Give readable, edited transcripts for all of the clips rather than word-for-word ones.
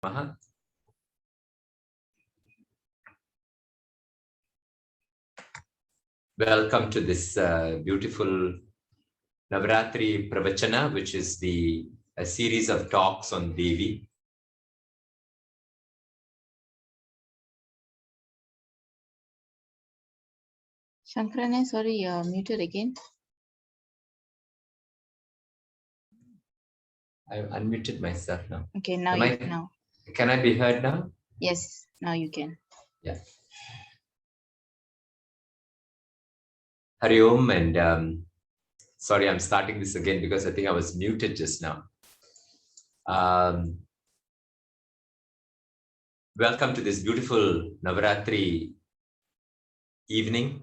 Maha. Welcome to this beautiful Navaratri Pravachana, which is a series of talks on Devi. Shankarane, sorry, you're muted again. I unmuted myself now. Okay, now now. Can I be heard now? Yes, now you can. Yeah. Hari Om, and sorry, I'm starting this again because I think I was muted just now. Welcome to this beautiful Navaratri evening.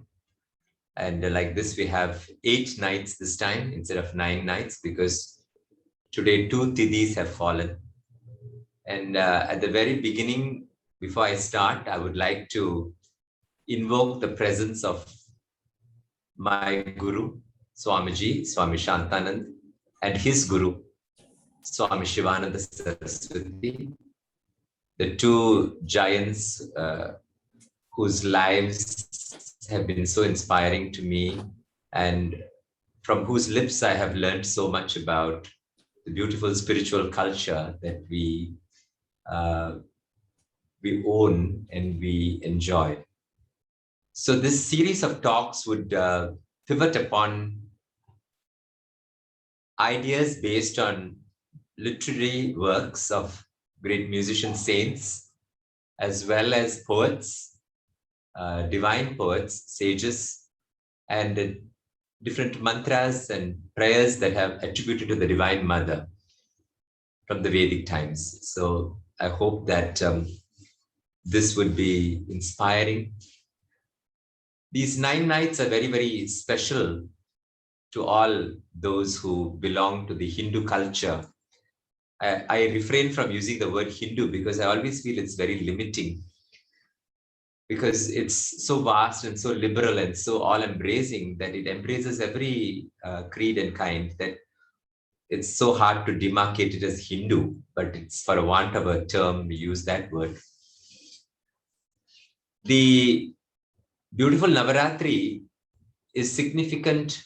And like this, we have 8 nights this time instead of 9 nights because today 2 Tidis have fallen. And at the very beginning, before I start, I would like to invoke the presence of my Guru, Swamiji, Swami Shantanand, and his Guru, Swami Shivananda Saraswati, the 2 giants whose lives have been so inspiring to me and from whose lips I have learned so much about the beautiful spiritual culture that we own and we enjoy. So this series of talks would pivot upon ideas based on literary works of great musician saints, as well as poets, divine poets, sages, and different mantras and prayers that have attributed to the Divine Mother from the Vedic times. So I hope that this would be inspiring. These 9 nights are very, very special to all those who belong to the Hindu culture. I refrain from using the word Hindu because I always feel it's very limiting, because it's so vast and so liberal and so all-embracing that it embraces every creed and kind that it's so hard to demarcate it as Hindu, but it's for a want of a term, we use that word. The beautiful Navaratri is significant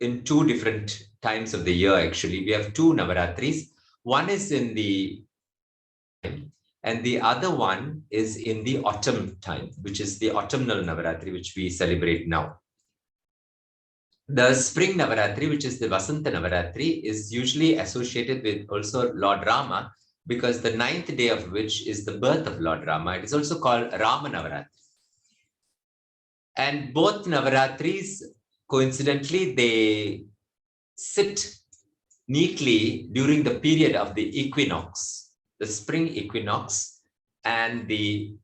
in 2 different times of the year, actually. We have 2 Navaratris. One is in the and the other one is in the autumn time, which is the autumnal Navaratri, which we celebrate now. The spring Navaratri, which is the Vasanta Navaratri, is usually associated with also Lord Rama, because the 9th day of which is the birth of Lord Rama. It is also called Rama Navaratri. And both Navaratris, coincidentally, they sit neatly during the period of the equinox, the spring equinox and the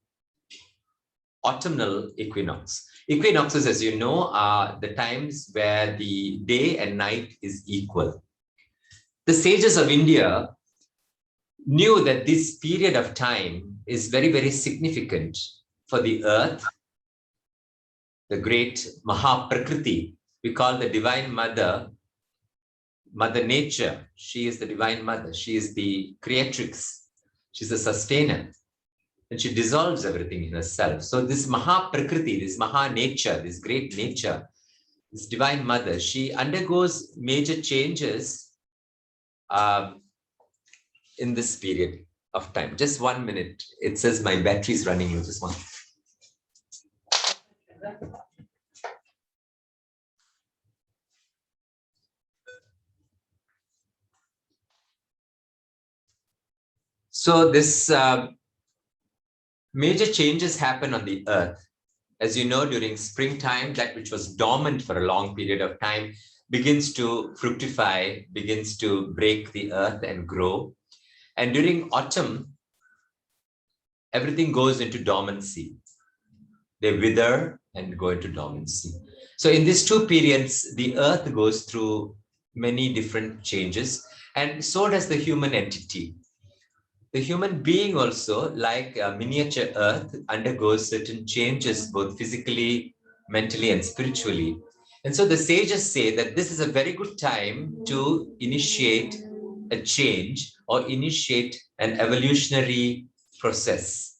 autumnal equinox. Equinoxes, as you know, are the times where the day and night is equal. The sages of India knew that this period of time is very, very significant for the earth, the great Mahaprakriti. We call the Divine Mother, Mother Nature. She is the Divine Mother. She is the creatrix. She's the sustainer. And she dissolves everything in herself. So this Mahaprakriti, this Maha Nature, this great nature, this Divine Mother, she undergoes major changes in this period of time. Just 1 minute. It says my battery is running low. Just one. So this major changes happen on the earth. As you know, during springtime, that which was dormant for a long period of time begins to fructify, begins to break the earth and grow. And during autumn, everything goes into dormancy. They wither and go into dormancy. So in these 2 periods, the earth goes through many different changes, and so does the human entity. The human being also, like a miniature earth, undergoes certain changes, both physically, mentally, and spiritually. And so the sages say that this is a very good time to initiate a change or initiate an evolutionary process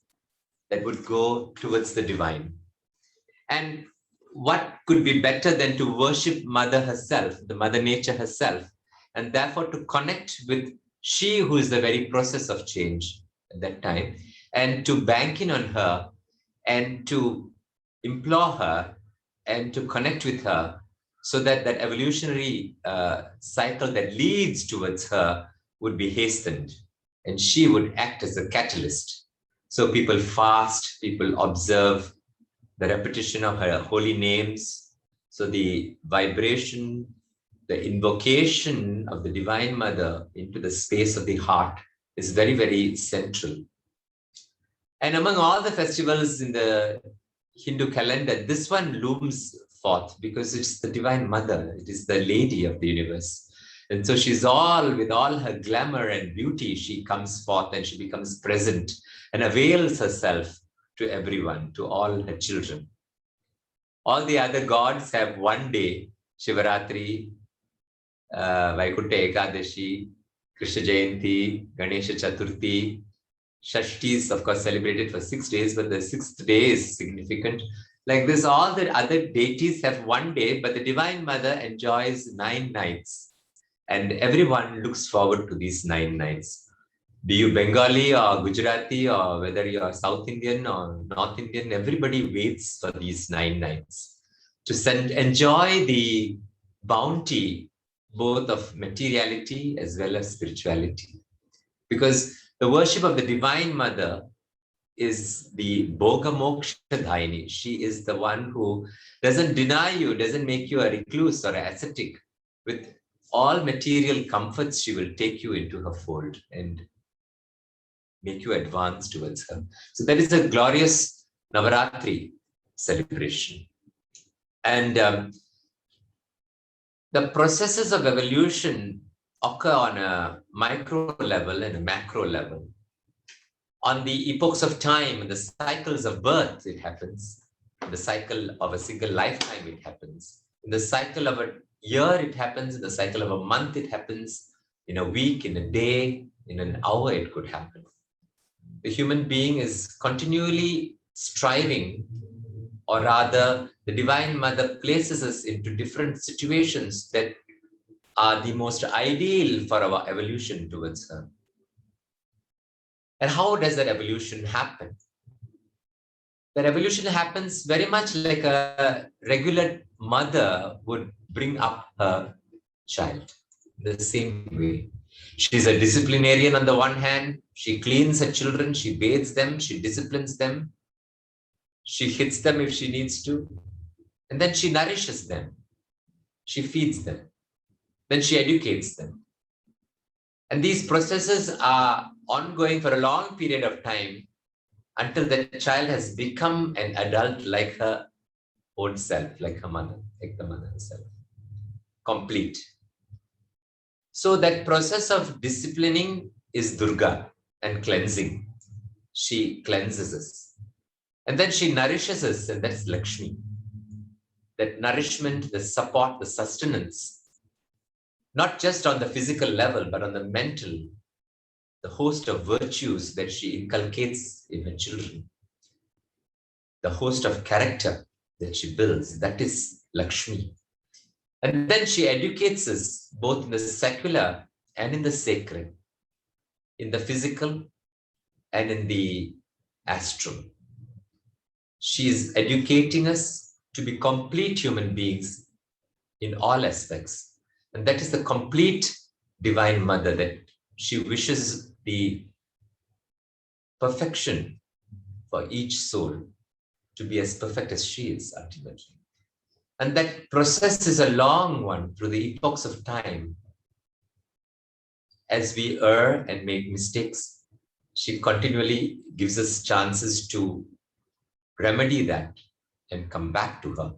that would go towards the divine. And what could be better than to worship Mother herself, the Mother Nature herself, and therefore to connect with she who is the very process of change at that time, and to bank in on her and to implore her and to connect with her so that that evolutionary cycle that leads towards her would be hastened and she would act as a catalyst. So people fast, people observe the repetition of her holy names. So the vibration, the invocation of the Divine Mother into the space of the heart is very, very central. And among all the festivals in the Hindu calendar, this one looms forth because it's the Divine Mother. It is the Lady of the universe. And so she's all, with all her glamour and beauty, she comes forth and she becomes present and avails herself to everyone, to all her children. All the other gods have one day, Shivaratri, Vaikuntha Ekadashi, Krishna Jayanti, Ganesha Chaturthi. Shashti is, of course, celebrated for 6 days, but the 6th day is significant. Like this, all the other deities have one day, but the Divine Mother enjoys 9 nights. And everyone looks forward to these 9 nights. Be you Bengali or Gujarati or whether you are South Indian or North Indian, everybody waits for these 9 nights to enjoy the bounty both of materiality as well as spirituality. Because the worship of the Divine Mother is the Bhoga Moksha Dhaini. She is the one who doesn't deny you, doesn't make you a recluse or an ascetic. With all material comforts, she will take you into her fold and make you advance towards her. So that is a glorious Navaratri celebration. And the processes of evolution occur on a micro level and a macro level. On the epochs of time, the cycles of birth, it happens. In the cycle of a single lifetime, it happens. In the cycle of a year, it happens. In the cycle of a month, it happens. In a week, in a day, in an hour, it could happen. The human being is continually striving, or rather, the Divine Mother places us into different situations that are the most ideal for our evolution towards her. And how does that evolution happen? That evolution happens very much like a regular mother would bring up her child in the same way. She's a disciplinarian on the one hand. She cleans her children, she bathes them, she disciplines them. She hits them if she needs to. And then she nourishes them. She feeds them. Then she educates them. And these processes are ongoing for a long period of time until the child has become an adult like her own self, like her mother, like the mother herself. Complete. So that process of disciplining is Durga and cleansing. She cleanses us. And then she nourishes us, and that's Lakshmi. That nourishment, the support, the sustenance, not just on the physical level, but on the mental, the host of virtues that she inculcates in her children, the host of character that she builds, that is Lakshmi. And then she educates us both in the secular and in the sacred, in the physical and in the astral. She is educating us to be complete human beings in all aspects. And that is the complete Divine Mother, that she wishes the perfection for each soul to be as perfect as she is ultimately. And that process is a long one through the epochs of time. As we err and make mistakes, she continually gives us chances to remedy that and come back to her.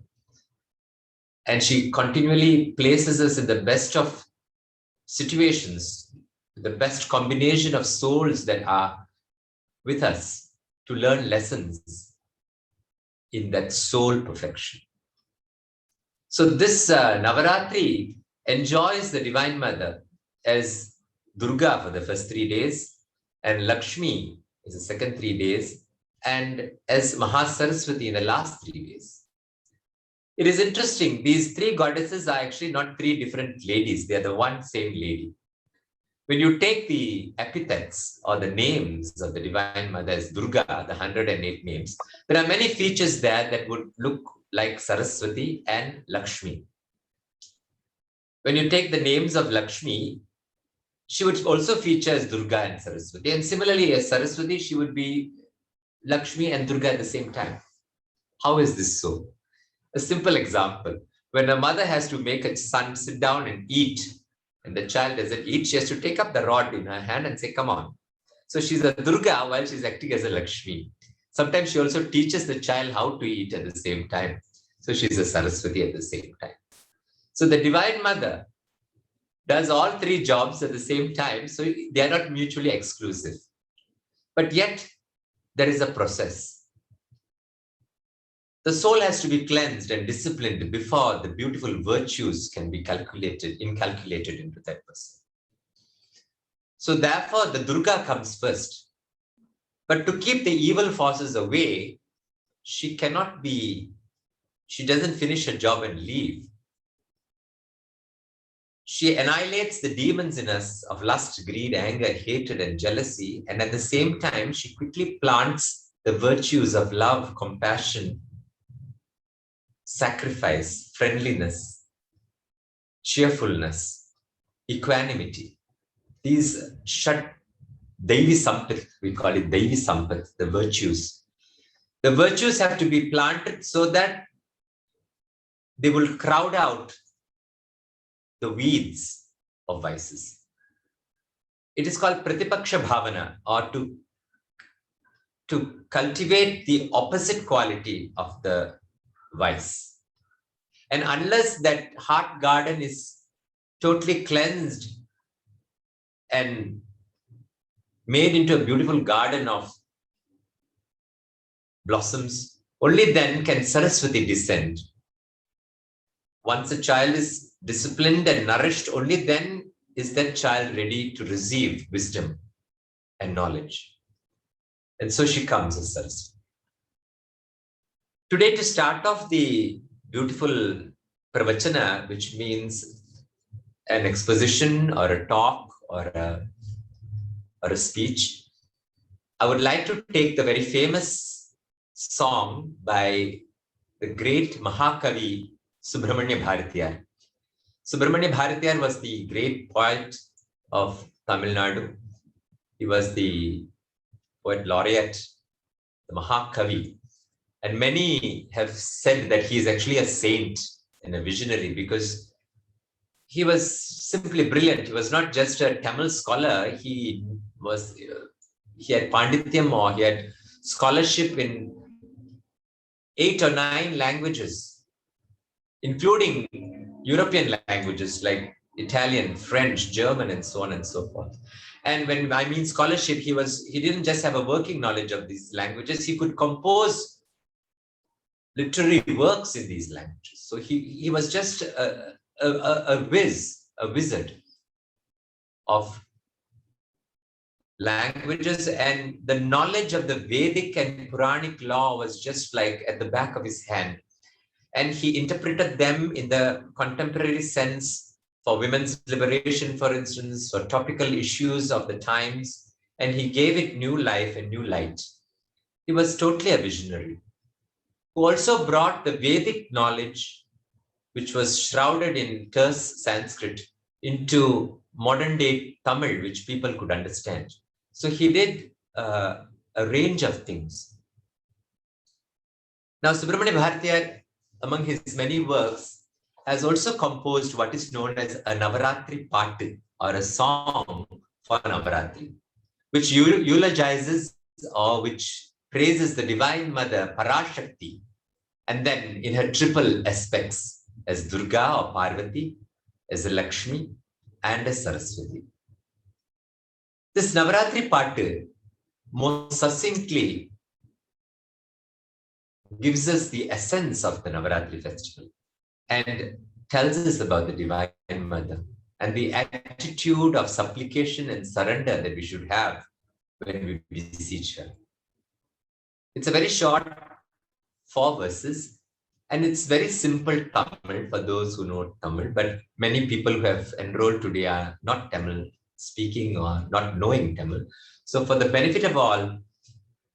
And she continually places us in the best of situations, the best combination of souls that are with us to learn lessons in that soul perfection. So this Navaratri enjoys the Divine Mother as Durga for the first 3 days, and Lakshmi is the second 3 days, and as Mahasaraswati in the last 3 days. It is interesting, these three goddesses are actually not three different ladies, they are the one same lady. When you take the epithets or the names of the Divine Mother as Durga, the 108 names, there are many features there that would look like Saraswati and Lakshmi. When you take the names of Lakshmi, she would also feature as Durga and Saraswati. And similarly, as Saraswati, she would be Lakshmi and Durga at the same time. How is this so? A simple example. When a mother has to make a son sit down and eat, and the child doesn't eat, she has to take up the rod in her hand and say, come on. So she's a Durga while she's acting as a Lakshmi. Sometimes she also teaches the child how to eat at the same time. So she's a Saraswati at the same time. So the Divine Mother does all three jobs at the same time, so they are not mutually exclusive. But yet, there is a process. The soul has to be cleansed and disciplined before the beautiful virtues can be inculcated into that person. So therefore, the Durga comes first. But to keep the evil forces away, she doesn't finish her job and leave. She annihilates the demons in us of lust, greed, anger, hatred, and jealousy. And at the same time, she quickly plants the virtues of love, compassion, sacrifice, friendliness, cheerfulness, equanimity. These Devi Sampat, we call it Devi Sampat, the virtues. The virtues have to be planted so that they will crowd out the weeds of vices. It is called Pratipaksha Bhavana, or to cultivate the opposite quality of the vice. And unless that heart garden is totally cleansed and made into a beautiful garden of blossoms, only then can Saraswati descend. Once a child is disciplined and nourished, only then is that child ready to receive wisdom and knowledge. And so she comes as Saraswati. Today, to start off the beautiful Pravachana, which means an exposition or a talk or a speech, I would like to take the very famous song by the great Mahakavi Subramanya Bharatiyar. Subramanya Bharatiyar was the great poet of Tamil Nadu. He was the poet laureate, the Mahakavi. And many have said that he is actually a saint and a visionary because he was simply brilliant. He was not just a Tamil scholar. He had Pandityam, or he had scholarship in 8 or 9 languages, including European languages like Italian, French, German, and so on and so forth. And when I mean scholarship, he didn't just have a working knowledge of these languages, he could compose literary works in these languages. So he was just a wizard of languages, and the knowledge of the Vedic and Puranic law was just like at the back of his hand. And he interpreted them in the contemporary sense for women's liberation, for instance, for topical issues of the times, and he gave it new life and new light. He was totally a visionary, who also brought the Vedic knowledge, which was shrouded in terse Sanskrit, into modern day Tamil, which people could understand. So he did a range of things. Now, Subramanya Bharatiyar, among his many works, has also composed what is known as a Navaratri Patu, or a song for Navaratri, which eulogizes or which praises the Divine Mother Parashakti, and then in her triple aspects as Durga or Parvati, as a Lakshmi, and as Saraswati. This Navaratri Patu most succinctly gives us the essence of the Navaratri festival and tells us about the Divine Mother and the attitude of supplication and surrender that we should have when we beseech her. It's a very short 4 verses, and it's very simple Tamil for those who know Tamil, but many people who have enrolled today are not Tamil speaking or not knowing Tamil. So for the benefit of all,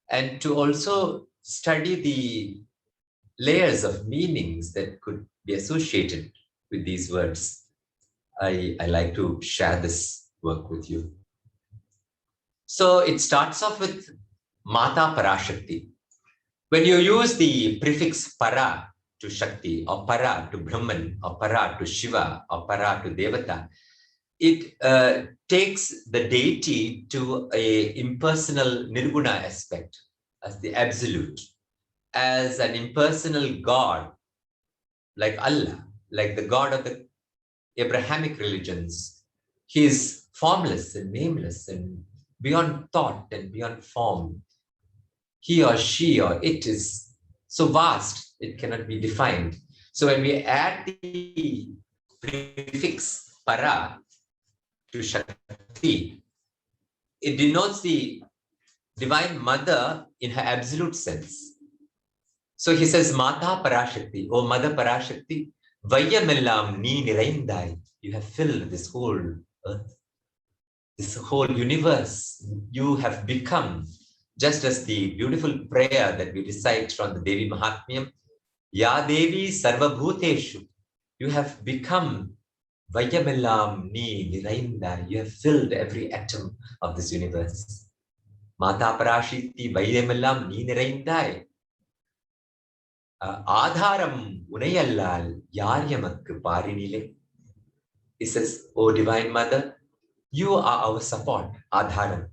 and to also study the layers of meanings that could be associated with these words, I like to share this work with you. So it starts off with Mata Parashakti. When you use the prefix para to Shakti, or para to Brahman, or para to Shiva, or para to Devata, it takes the deity to a impersonal nirguna aspect, as the absolute, as an impersonal God, like Allah, like the God of the Abrahamic religions. He is formless and nameless and beyond thought and beyond form. He or she or it is so vast, it cannot be defined. So when we add the prefix para to Shakti, it denotes the Divine Mother in her absolute sense. So he says, Mata Parashakti, O Mother Parashakti, Vayamellam ni niraindai. You have filled this whole earth, this whole universe. You have become, just as the beautiful prayer that we recite from the Devi Mahatmyam, Ya Devi Sarvabhuteshu. You have become Vayamellam ni niraindai. You have filled every atom of this universe. Mata Parashakti Vayamellam ni niraindai. Adharam unayallal yaryamakku parinile. He says, O Divine Mother, you are our support, Adharam.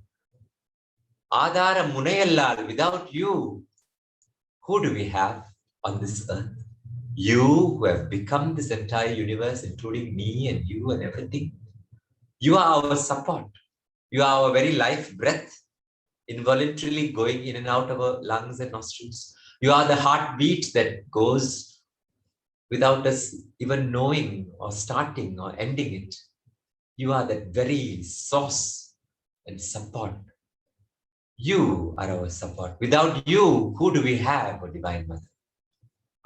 Adharam unayallal, without you, who do we have on this earth? You who have become this entire universe, including me and you and everything. You are our support. You are our very life breath, involuntarily going in and out of our lungs and nostrils. You are the heartbeat that goes without us even knowing or starting or ending it. You are that very source and support. You are our support. Without you, who do we have, O Divine Mother?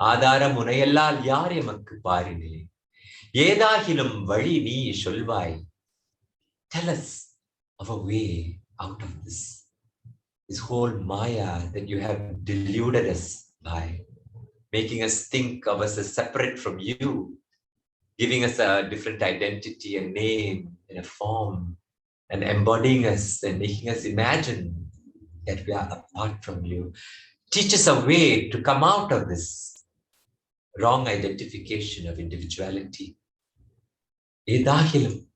Adara munayallal yaryamakku parinile. Yedahilum vali nee solvai. Tell us of a way out of this whole Maya that you have deluded us by, making us think of us as separate from you, giving us a different identity, a name, and a form, and embodying us and making us imagine that we are apart from you. Teach us a way to come out of this wrong identification of individuality. Edahilam,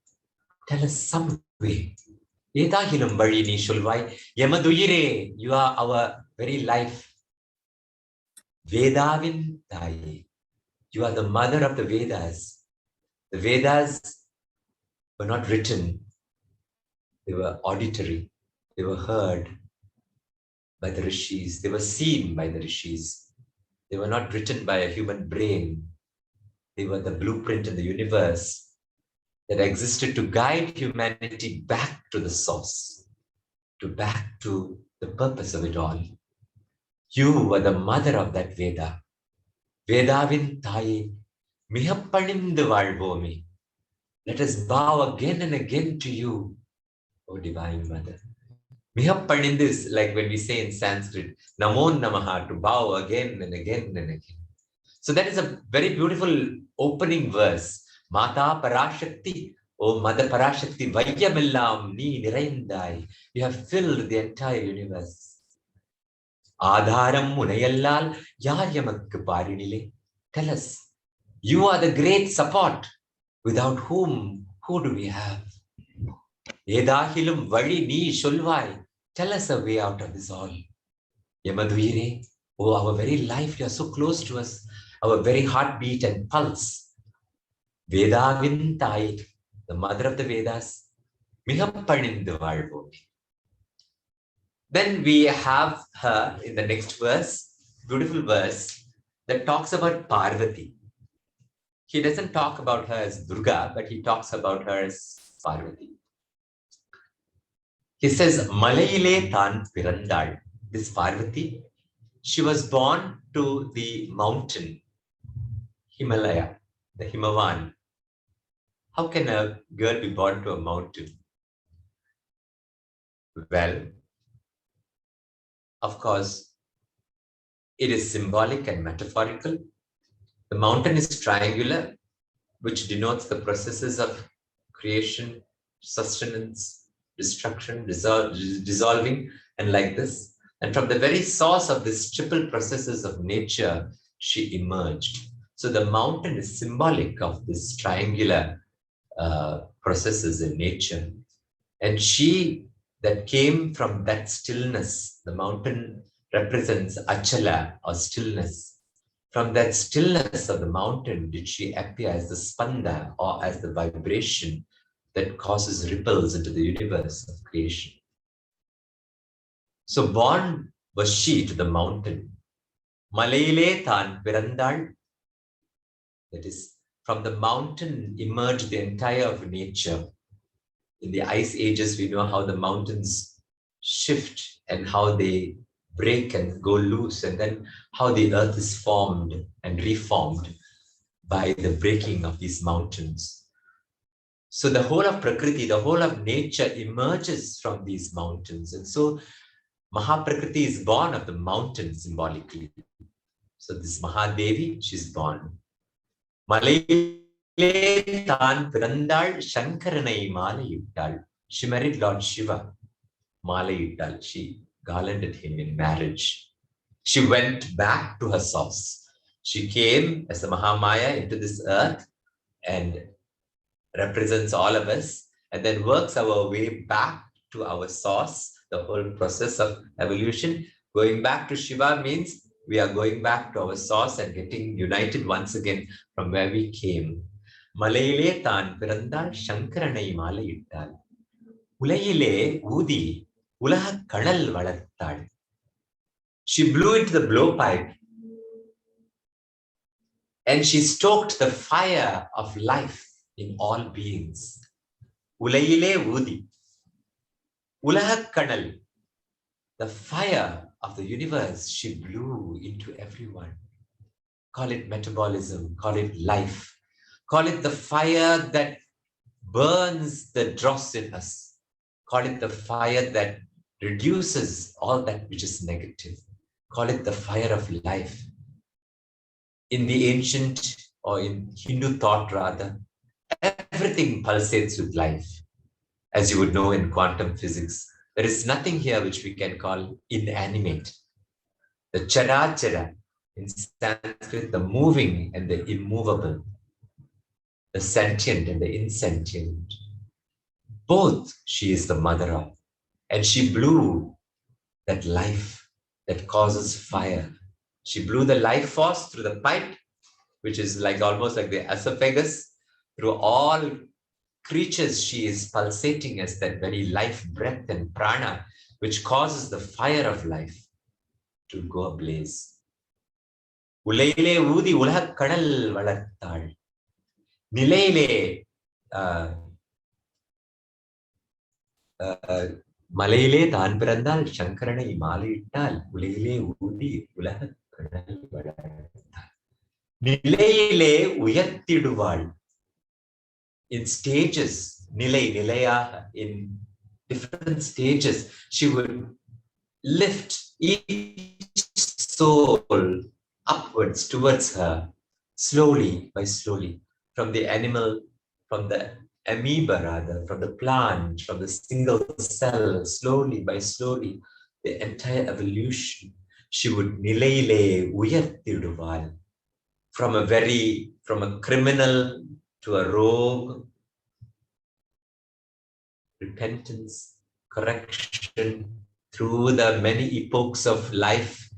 tell us some way. Edahilam vali nee solvai. Yamaduyire, you are our very life. Vedavin Taye, you are the mother of the Vedas. The Vedas were not written, they were auditory, they were heard by the rishis, they were seen by the rishis. They were not written by a human brain. They were the blueprint in the universe that existed to guide humanity back to the source, back to the purpose of it all. You were the mother of that Veda. Vedavin Taye, Mihappanindu Valvomi. Let us bow again and again to you, O Divine Mother. Mihappanindu is like when we say in Sanskrit, Namo Namaha, to bow again and again and again. So that is a very beautiful opening verse. Mata Parashakti, O Mother Parashakti, Vayamellam ni niraindai. You have filled the entire universe. Adharam munayallal yaryamakku parinile. Tell us, you are the great support. Without whom, who do we have? Edahilum vali nee solvai. Tell us a way out of this all. Yamaduyire, oh, our very life, you are so close to us. Our very heartbeat and pulse. Vedavin Taye, the mother of the Vedas. Mihappanindu Valvomi. Then we have her in the next verse, beautiful verse, that talks about Parvati. he doesn't talk about her as Durga, but he talks about her as Parvati. He says, Malayile Tan Pirandal. This Parvati, she was born to the mountain, Himalaya, the Himavan. How can a girl be born to a mountain? Well, of course, it is symbolic and metaphorical. The mountain is triangular, which denotes the processes of creation, sustenance, destruction, dissolving, and like this. And from the very source of these triple processes of nature, she emerged. So the mountain is symbolic of this triangular processes in nature. And she that came from that stillness, the mountain represents Achala or stillness. From that stillness of the mountain did she appear as the spanda or as the vibration that causes ripples into the universe of creation. So born was she to the mountain. Malayle Tan Pirandal, that is, from the mountain emerged the entire of nature. In the ice ages, we know how the mountains shift and how they break and go loose, and then how the earth is formed and reformed by the breaking of these mountains. So the whole of Prakriti, the whole of nature emerges from these mountains. And so Mahaprakriti is born of the mountain symbolically. So this Mahadevi, she's born. Malay Tan Pirandal Shankaranai Malayittal. She married Lord Shiva. Malayittal. She garlanded him in marriage. She went back to her source. She came as a Mahamaya into this earth and represents all of us, and then works our way back to our source, the whole process of evolution. Going back to Shiva means we are going back to our source and getting united once again from where we came. Malayile Tan Pirandal Shankaranai Malayittal. Ulayile Udi Ulaha Kadal Valattal. She blew into the blowpipe and she stoked the fire of life in all beings. Ulayile Udi. Ulaha Kadal. The fire of the universe she blew into everyone. Call it metabolism, call it life, call it the fire that burns the dross in us, call it the fire that reduces all that which is negative, call it the fire of life. In the ancient or in Hindu thought rather, everything pulsates with life. As you would know in quantum physics, there is nothing here which we can call inanimate. The charachara, in Sanskrit, the moving and the immovable, the sentient and the insentient. Both she is the mother of. And she blew that life that causes fire. She blew the life force through the pipe, which is like almost like the esophagus. Through all creatures, she is pulsating as that very life breath and prana, which causes the fire of life to go ablaze. Ulaile Udi Ulahak Kadal Valattal. Nilaile Malayle Tan Pirandal Shankaranai Malayittal. Ulaile Udi Ulahak Kadal Valattal. Nilaile Uyattiduval. In stages, Nilaya, in different stages, she would lift each soul upwards towards her, slowly by slowly, from the animal, from the amoeba rather, from the plant, from the single cell, slowly by slowly, the entire evolution, she would Nilaile Uyattiduval. From a criminal to a rogue, repentance, correction, through the many epochs of life,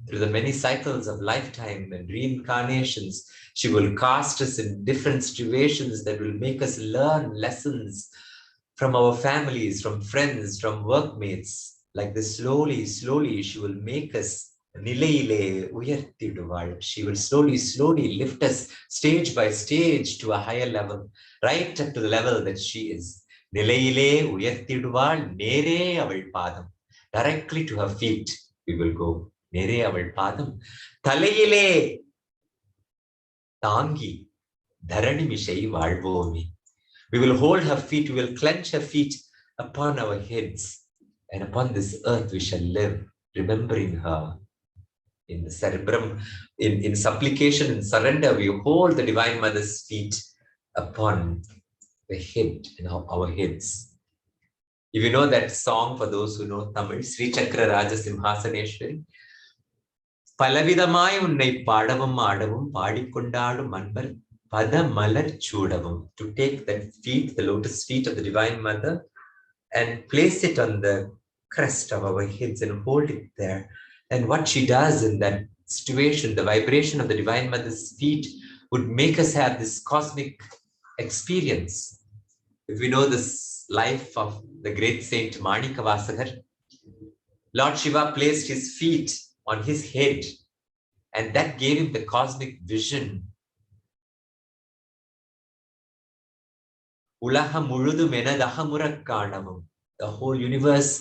through the many cycles of lifetime and reincarnations, she will cast us in different situations that will make us learn lessons from our families, from friends, from workmates. Like this, slowly, slowly, she will make us Nilayile uyarthiduval. She will slowly lift us stage by stage to a higher level, right up to the level that she is. Nilayile uyarthiduval nere aval padam. Directly to her feet we will go. Nere aval padam. Talayile tangi dharani mishai valvomi. We will hold her feet, we will clench her feet upon our heads, and upon this earth we shall live, remembering her. In the cerebrum, in supplication and surrender, we hold the Divine Mother's feet upon the head, our heads. If you know that song, for those who know Tamil, Sri Chakra Raja Simhasaneshwari, பலவிதமாய் உன்னை பாடவும் ஆடவும் பாடிக்கொண்டாடும் அன்பர் பதமலர் சூடவும். To take that feet, the lotus feet of the Divine Mother, and place it on the crest of our heads and hold it there. And what she does in that situation, the vibration of the Divine Mother's feet would make us have this cosmic experience. If we know this life of the great saint Manikavasagar, Lord Shiva placed his feet on his head, and that gave him the cosmic vision. Ulaham muludu menadahamurak kaanamum. The whole universe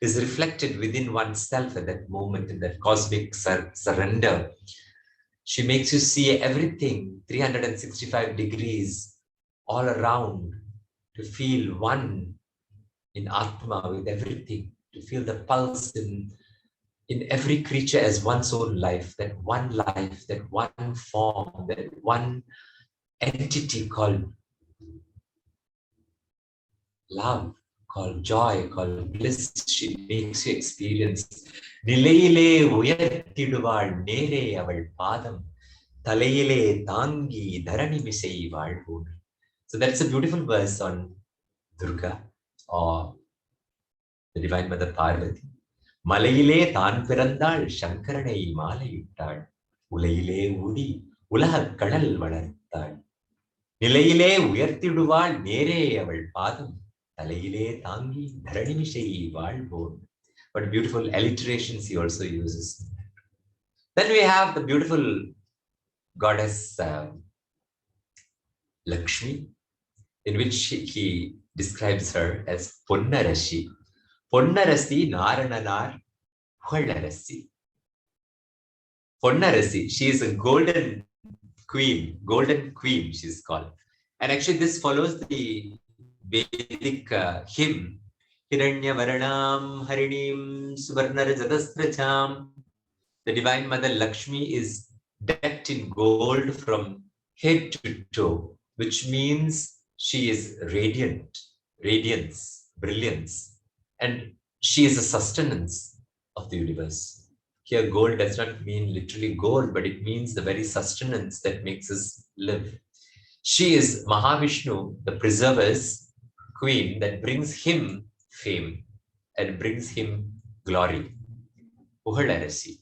is reflected within oneself at that moment, in that cosmic surrender. She makes you see everything 365 degrees all around, to feel one in Atma with everything, to feel the pulse in every creature as one's own life, that one form, that one entity called love, called joy, called bliss. She makes you experience. Nilayile uyarthiduval nere aval padam talayile tangi dharani misai valvomi. So that's a beautiful verse on Durga, or the Divine Mother Parvati. மலையிலே தான் பிறந்தாள் சங்கரனை மாலையிட்டாள் உலையிலே ஊடி உலகக் கடல் வளர்த்தாள் நிலையிலே உயர்த்திடுவாள் நேரே அவள் பாதம் தலையிலே தாங்கி தரணிமிசை வாழ்வோன். But beautiful alliterations he also uses. Then we have the beautiful goddess Lakshmi, in which he describes her as Ponnarashi. Ponnarasi Narananar Hualarasi. Ponnarasi, she is a golden queen she is called. And actually this follows the Vedic hymn, Hiranya Varanam Harinim Suvarnarajadasracham. The Divine Mother Lakshmi is decked in gold from head to toe, which means she is radiance, brilliance. And she is the sustenance of the universe. Here, gold does not mean literally gold, but it means the very sustenance that makes us live. She is Mahavishnu, the preserver's queen, that brings him fame and brings him glory. Uhalarasi.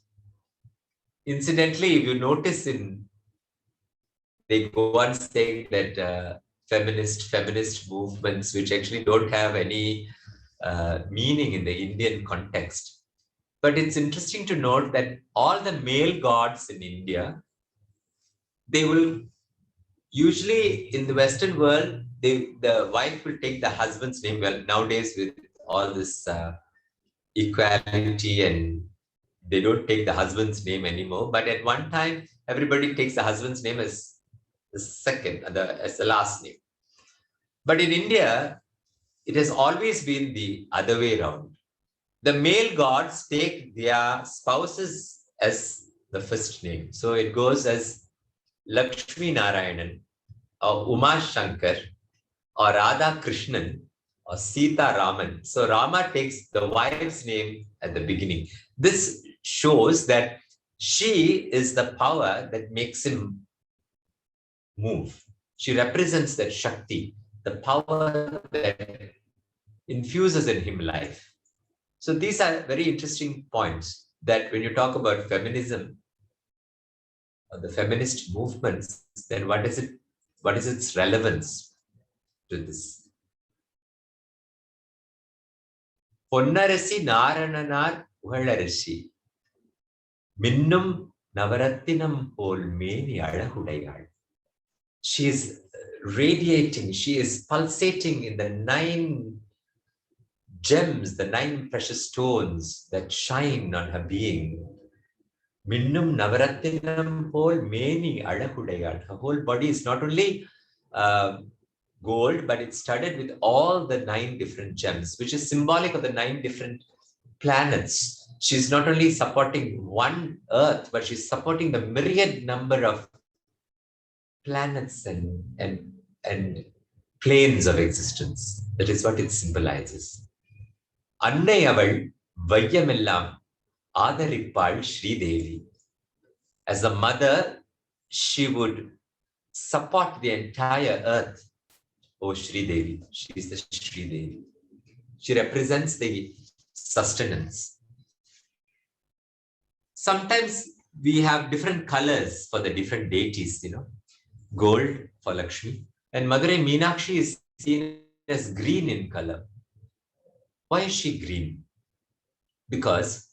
Incidentally, if you notice, they go on saying that feminist movements, which actually don't have any meaning in the Indian context. But it's interesting to note that all the male gods in India, they will usually, in the Western world, the wife will take the husband's name. Well, nowadays with all this equality, and they don't take the husband's name anymore. But at one time, everybody takes the husband's name as the second, as the last name. But in India, it has always been the other way around. The male gods take their spouses as the first name. So it goes as Lakshmi Narayanan, or Uma Shankar, or Radha Krishnan, or Sita Raman. So Rama takes the wife's name at the beginning. This shows that she is the power that makes him move. She represents that Shakti, the power that infuses in him life. So these are very interesting points, that when you talk about feminism or the feminist movements, then what is its relevance to this? Ponnarasi Narananar Uhalarashi. Minnum Navaratrinam pol meni alahudayal. She is radiating, she is pulsating in the 9 gems, the 9 precious stones that shine on her being. Minnum Navaratrinam pol meni alahudayal. Her whole body is not only gold, but it's studded with all the 9 different gems, which is symbolic of the 9 different planets. She's not only supporting one Earth, but she's supporting the myriad number of planets and planes of existence. That is what it symbolizes. Annai aval Vayyamellam Aadarippal Sri Devi. As a mother, she would support the entire earth. Oh, Sri Devi. She is the Sri Devi. She represents the sustenance. Sometimes we have different colors for the different deities, Gold for Lakshmi. And Madurai Meenakshi is seen as green in color. Why is she green? Because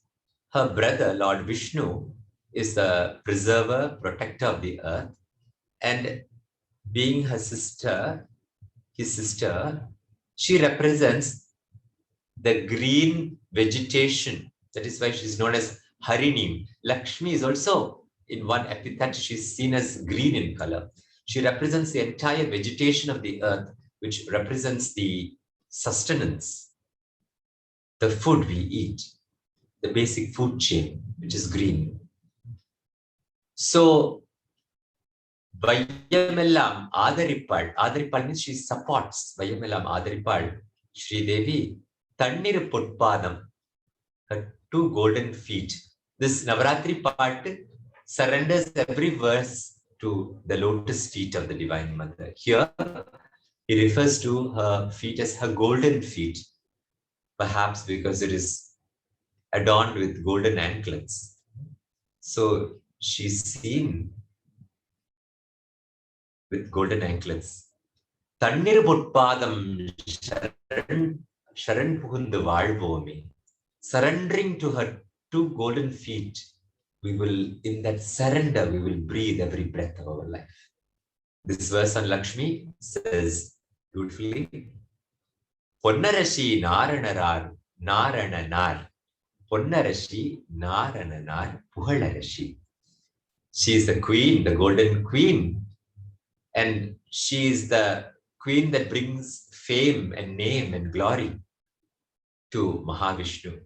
her brother, Lord Vishnu, is the preserver, protector of the earth. And being her sister, his sister, she represents the green vegetation. That is why she's known as Harini. Lakshmi is also in one epithet, she's seen as green in color. She represents the entire vegetation of the earth, which represents the sustenance, the food we eat, the basic food chain, which is green. So, Vayamellam Aadarippal. Aadarippal means she supports. Vayamellam Aadarippal. Sri Devi. Tannir Putpadam. Her 2 golden feet. This Navaratri part surrenders every verse to the lotus feet of the Divine Mother. Here, he refers to her feet as her golden feet, perhaps because it is adorned with golden anklets. So she's seen with golden anklets. Tannir Putpadam Sharan Pugundu Valvomi. Surrendering to her 2 golden feet, we will, in that surrender, we will breathe every breath of our life. This verse on Lakshmi says beautifully, Ponnarashi Naranarar Narananar. Ponnarashi Narananar Puhalarashi. She is the queen, the golden queen. And she is the queen that brings fame and name and glory to Mahavishnu.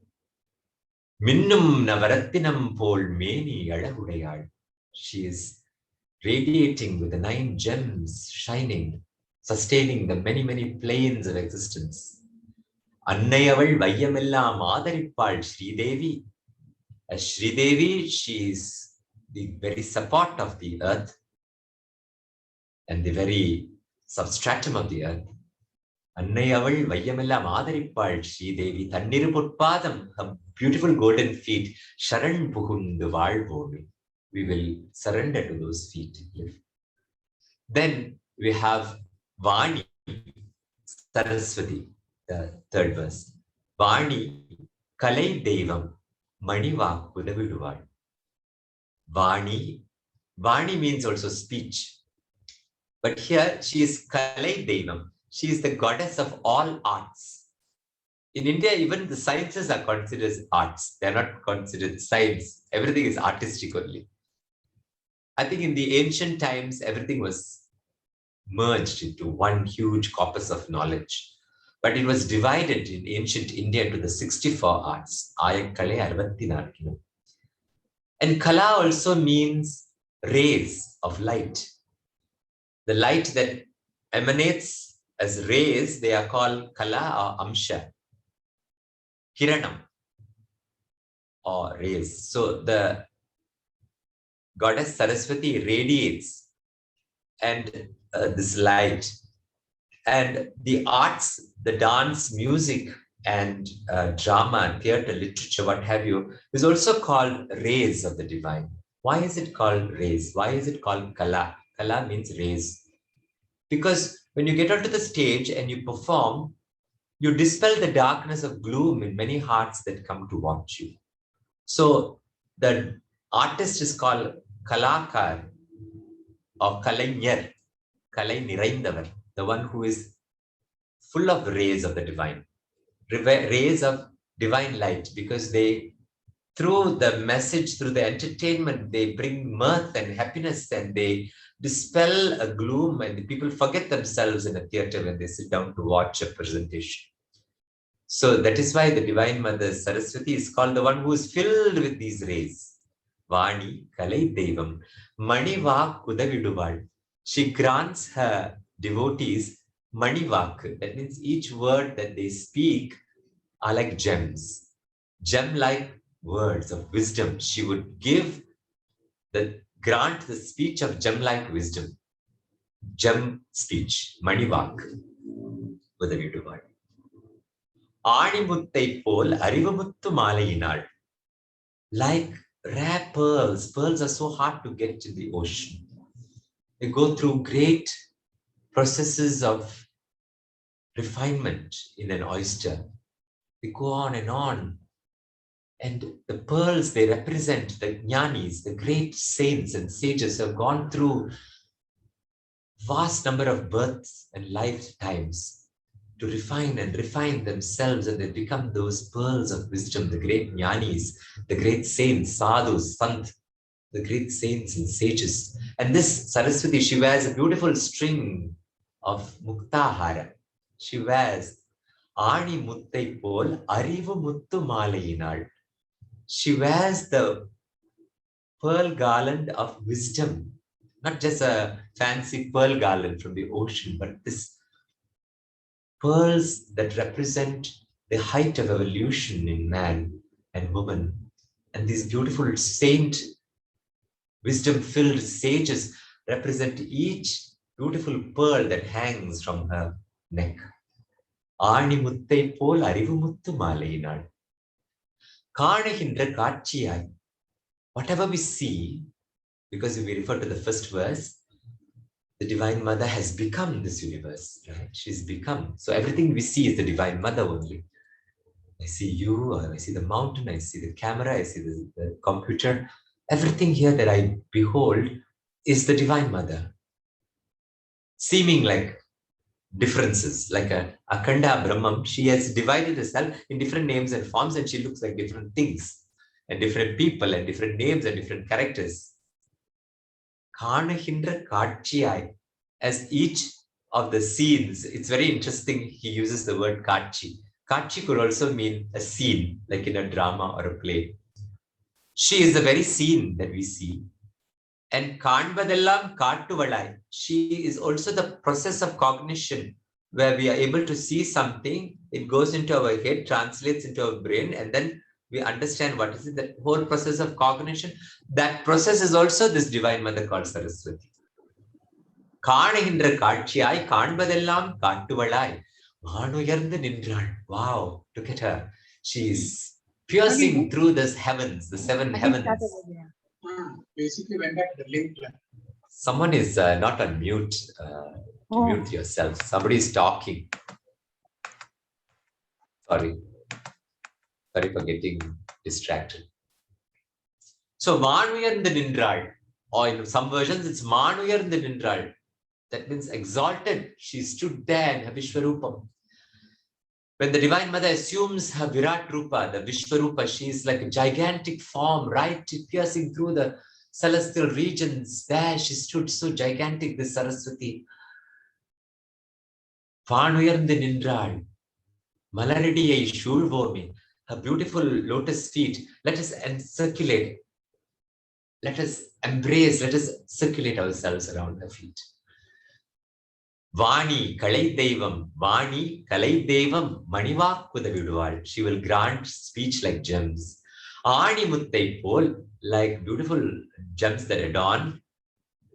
Minnum Navaratrinam pol meni alahudayal. She is radiating with the 9 gems, shining, sustaining the many, many planes of existence. Annai aval Vayyamellam Aadarippal Sri Devi. As Sri Devi, she is the very support of the earth and the very substratum of the earth. Annai aval Vayyamellam Aadarippal Sri Devi. Tannir Putpadam, her beautiful golden feet, Sharan Pugundu Valvomi. We will surrender to those feet. Then we have Vani, Saraswati, the 3rd verse. Vani, Kalai Devam, Maniva Kudaviduval. Vani, Vani means also speech. But here she is Kalai Devam. She is the goddess of all arts. In India, even the sciences are considered arts. They are not considered science. Everything is artistic only. I think in the ancient times, everything was merged into one huge corpus of knowledge. But it was divided in ancient India into the 64 arts. Ayakale Arvathinarkinu. And Kala also means rays of light. The light that emanates as rays, they are called Kala or Amsha. Kiranam or rays. So the goddess Saraswati radiates and this light. And the arts, the dance, music, and drama, theater, literature, what have you, is also called rays of the divine. Why is it called rays? Why is it called Kala? Kala means rays. Because when you get onto the stage and you perform, you dispel the darkness of gloom in many hearts that come to watch you. So the Artist is called Kalakar or Kalainyar, Kalai Niraindavar, the one who is full of rays of the divine, rays of divine light, because they, through the message, through the entertainment, they bring mirth and happiness, and they dispel a gloom, and people forget themselves in a theater when they sit down to watch a presentation. So that is why the Divine Mother Saraswati is called the one who is filled with these rays. Vani Kalai Devam, Manivak Kudaviduval. She grants her devotees Manivak. That means each word that they speak are like gems, gem-like words of wisdom. She would grant the speech of gem-like wisdom, gem speech, Manivak Kudaviduval. ஆணிமுத்தை pole அறிவுமுத்து மாலையினாள். Like rare pearls. Pearls are so hard to get in the ocean. They go through great processes of refinement in an oyster. They go on and on. And the pearls, they represent the jnanis, the great saints and sages who have gone through vast number of births and lifetimes to refine themselves, and they become those pearls of wisdom, the great jnanis, the great saints, sadhus, sant, the great saints and sages. And this Saraswati, she wears a beautiful string of muktahara. She wears Ani Muttai Pol Arivu Muttu Malayinal. She wears the pearl garland of wisdom, not just a fancy pearl garland from the ocean, but this pearls that represent the height of evolution in man and woman. And these beautiful saint, wisdom-filled sages represent each beautiful pearl that hangs from her neck. Aani muttai pol arivu muttu malayinal. Kaanahindra kaatchiyai. Whatever we see, because if we refer to the first verse, the Divine Mother has become this universe, right? She's become. So everything we see is the Divine Mother only. I see you, I see the mountain, I see the camera, I see the computer. Everything here that I behold is the Divine Mother. Seeming like differences, like a Akhanda Brahman, she has divided herself in different names and forms, and she looks like different things, and different people, and different names, and different characters. Kaanahindra kaatchiyai, as each of the scenes, it's very interesting, he uses the word kaatchi. Kaatchi could also mean a scene, like in a drama or a play. She is the very scene that we see. And kaanvadellam kaattuvalai, she is also the process of cognition, where we are able to see something, it goes into our head, translates into our brain, and then we understand what is it, that whole process of cognition. That process is also this Divine Mother called Saraswati. Kaanahindra kaatchiyai kaanvadellam kaattuvalai. Vaanuyarndu nindral. Wow, look at her. She is piercing through the heavens, the seven heavens. Basically went back to the link. Someone is not on mute. Mute yourself. Somebody is talking. Sorry for getting distracted. So Manuyarndu Nindral, or in some versions it's Manuyarndu Nindral. That means exalted. She stood there in her Vishwarupam. When the Divine Mother assumes her Virat Rupa, the Vishwarupa, she is like a gigantic form, right, piercing through the celestial regions. There she stood so gigantic, this Saraswati. Vaanuyarndu nindral, Malaradiயை shulvome, her beautiful lotus feet. Let us circulate. Let us embrace, let us circulate ourselves around her feet. Vani Kalai Devam, Vani Kalai Devam, Manivak Kudaviduval. She will grant speech like gems. Aani Muttai Pol, like beautiful gems that adorn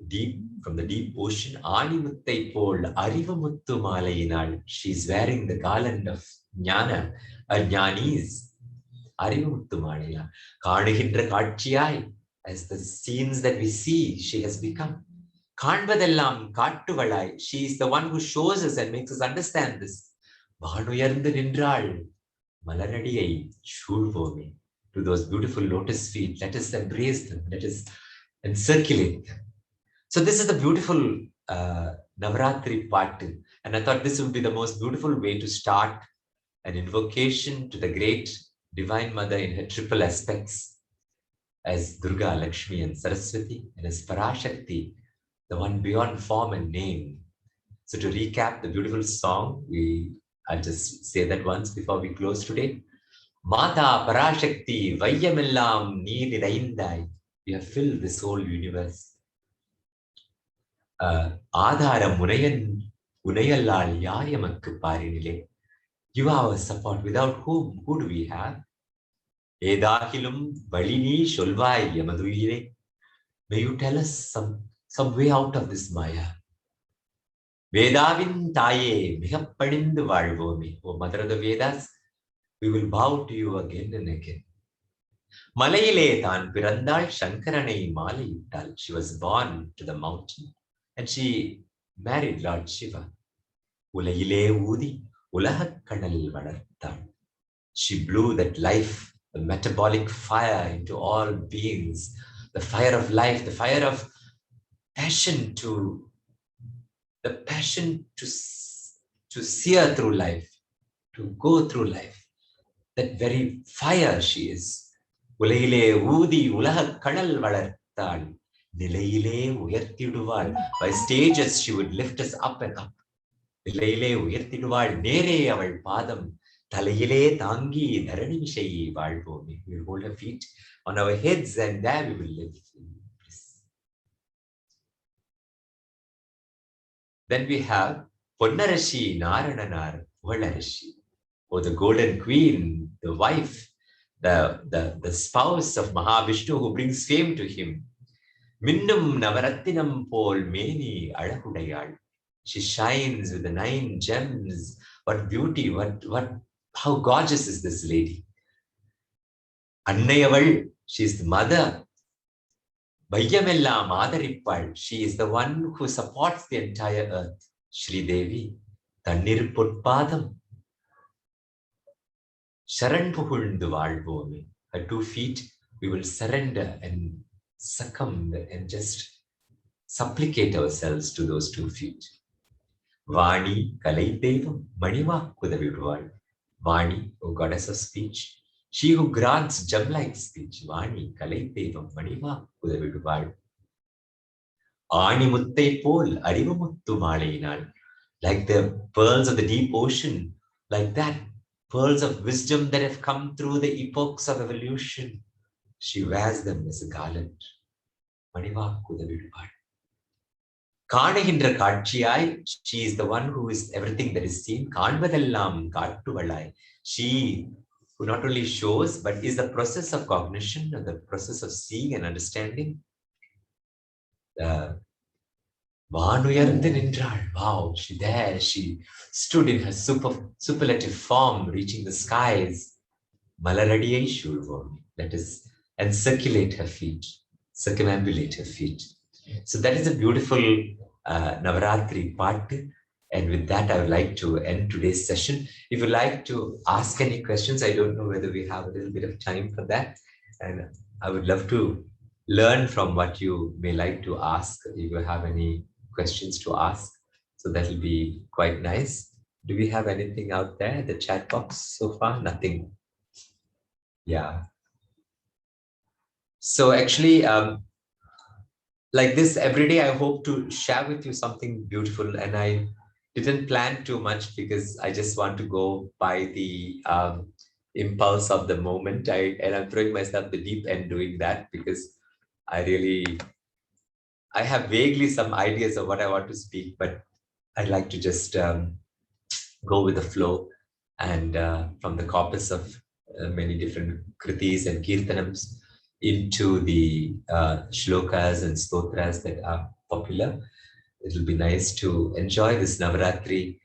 deep from the deep ocean. Aani Muttai Pol, Ariva Muttu Malayinal. She's wearing the garland of Jnana, Jnanis. Ariva Muttu Malayinal. Kaanahindra kaatchiyai. As the scenes that we see, she has become. Kaanvadellam kaattuvalai. She is the one who shows us and makes us understand this. Vaanuyarndu nindral, Malaradiயை shulvome. to those beautiful lotus feet. Let us embrace them. Let us encirculate them. So this is the beautiful Navaratri Patu. And I thought this would be the most beautiful way to start an invocation to the great Divine Mother in her triple aspects as Durga, Lakshmi, and Saraswati, and as Parashakti, the one beyond form and name. So to recap the beautiful song, I'll just say that once before we close today. Mata Parashakti Vayyamillam Nee Niraindai. You have filled this whole universe. Adhara Munayan Unayallal Yayamakku Parinile. You are our support. Without whom, who do we have? Edahilum Balini Shulvai Yamaduyire. May you tell us some way out of this Maya. Vedavin Taye Mihapadindu Valvomi. O Mother of the Vedas, we will bow to you again and again. Malayile Tan Pirandal Shankaranai Malayuttal. She was born to the mountain and she married Lord Shiva. Ulayile Udi Ulahakkanal Vadarttal. She blew that life, the metabolic fire into all beings, the fire of life, the fire of passion to sear through life, to go through life. That very fire she is. Ulayile Udi Ulahakkanal Vadarttal. Nilayile Uyarthiduval. By stages she would lift us up and up. Nilayile Uyarthiduval. Nere aval padam. Talayile Tangi Dharani Vishayi Valvomi. We will hold her feet on our heads and there we will live. Then we have Ponnarashi Narananar Valarashi. Or the golden queen, the wife, the spouse of Mahavishnu who brings fame to him. Minnum Navarattinam Pol Meni Alahudayal. She shines with the 9 gems. What beauty, how gorgeous is this lady? Annayaval, she is the mother. Vayyamella Madarippal, she is the one who supports the entire earth. Shri Devi, Tannir Putpadam. Sharan Puhundu Valvomi. Her 2 feet, we will surrender and succumb and just supplicate ourselves to those 2 feet. Vani Kalaidevam Maniva Kudaviduval. Vani, O goddess of speech, she who grants gem-like speech. Vani Kalaidevam Maniva Kudaviduval. Ani Mutte Pol Arivamuttu Malainal. Like the pearls of the deep ocean, like that, pearls of wisdom that have come through the epochs of evolution. She wears them as a garland. Maniva Kudaviduval. Kaanahinra Kaatchiyai, she is the one who is everything that is seen. Kaanvadellam Kaattuvalai. She who not only shows, but is the process of cognition and the process of seeing and understanding. Vaanuyarthu nindral. Wow, she stood in her superlative form, reaching the skies. Malaradiye Shurvomi. Let us encirculate her feet, circumambulate her feet. So that is a beautiful Navaratri part. And with that, I would like to end today's session. If you'd like to ask any questions, I don't know whether we have a little bit of time for that. And I would love to learn from what you may like to ask. If you have any questions to ask, so that will be quite nice. Do we have anything out there, the chat box so far? Nothing. Yeah. So actually, like this every day, I hope to share with you something beautiful, and I didn't plan too much because I just want to go by the impulse of the moment. And I'm throwing myself the deep end doing that because I have vaguely some ideas of what I want to speak, but I'd like to just go with the flow and from the corpus of many different kritis and kirtanams into the shlokas and stotras that are popular. It'll be nice to enjoy this Navaratri,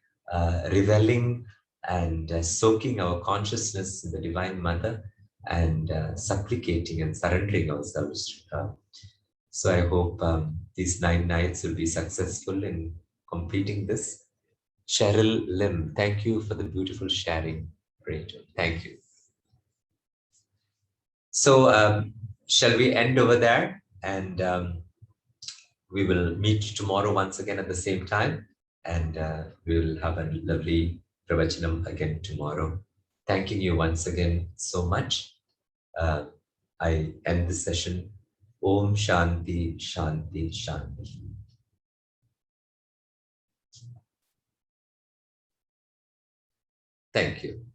reveling and soaking our consciousness in the Divine Mother and supplicating and surrendering ourselves to her. So I hope these 9 nights will be successful in completing this. Cheryl Lim, thank you for the beautiful sharing, Rachel. Thank you. So shall we end over there? And we will meet tomorrow once again at the same time. And we will have a lovely pravachanam again tomorrow. Thanking you once again so much. I end the session. Om Shanti, Shanti, Shanti. Thank you.